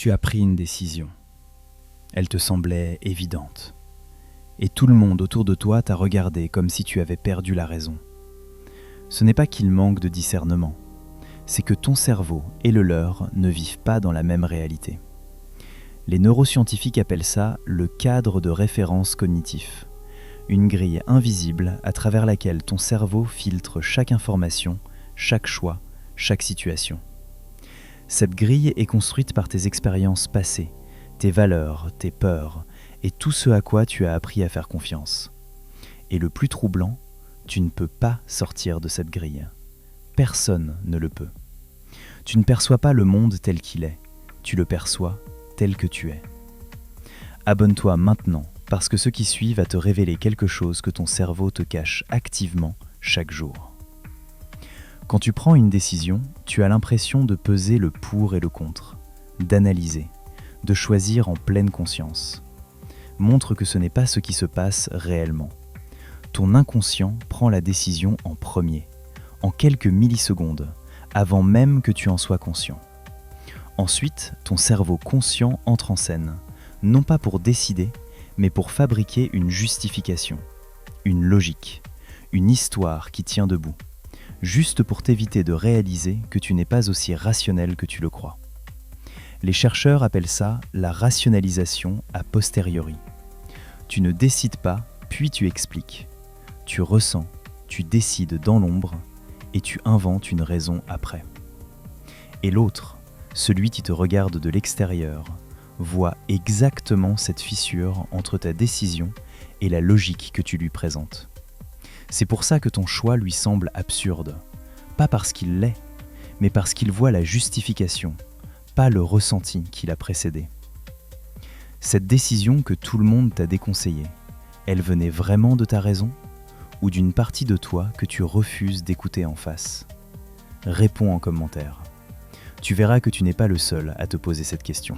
Tu as pris une décision. Elle te semblait évidente. Et tout le monde autour de toi t'a regardé comme si tu avais perdu la raison. Ce n'est pas qu'il manque de discernement, c'est que ton cerveau et le leur ne vivent pas dans la même réalité. Les neuroscientifiques appellent ça le cadre de référence cognitif, une grille invisible à travers laquelle ton cerveau filtre chaque information, chaque choix, chaque situation. Cette grille est construite par tes expériences passées, tes valeurs, tes peurs et tout ce à quoi tu as appris à faire confiance. Et le plus troublant, tu ne peux pas sortir de cette grille. Personne ne le peut. Tu ne perçois pas le monde tel qu'il est, tu le perçois tel que tu es. Abonne-toi maintenant parce que ce qui suit va te révéler quelque chose que ton cerveau te cache activement chaque jour. Quand tu prends une décision, tu as l'impression de peser le pour et le contre, d'analyser, de choisir en pleine conscience. Montre que ce n'est pas ce qui se passe réellement. Ton inconscient prend la décision en premier, en quelques millisecondes, avant même que tu en sois conscient. Ensuite, ton cerveau conscient entre en scène, non pas pour décider, mais pour fabriquer une justification, une logique, une histoire qui tient debout, juste pour t'éviter de réaliser que tu n'es pas aussi rationnel que tu le crois. Les chercheurs appellent ça la rationalisation a posteriori. Tu ne décides pas, puis tu expliques. Tu ressens, tu décides dans l'ombre, et tu inventes une raison après. Et l'autre, celui qui te regarde de l'extérieur, voit exactement cette fissure entre ta décision et la logique que tu lui présentes. C'est pour ça que ton choix lui semble absurde, pas parce qu'il l'est, mais parce qu'il voit la justification, pas le ressenti qui l'a précédé. Cette décision que tout le monde t'a déconseillée, elle venait vraiment de ta raison ou d'une partie de toi que tu refuses d'écouter en face? Réponds en commentaire. Tu verras que tu n'es pas le seul à te poser cette question.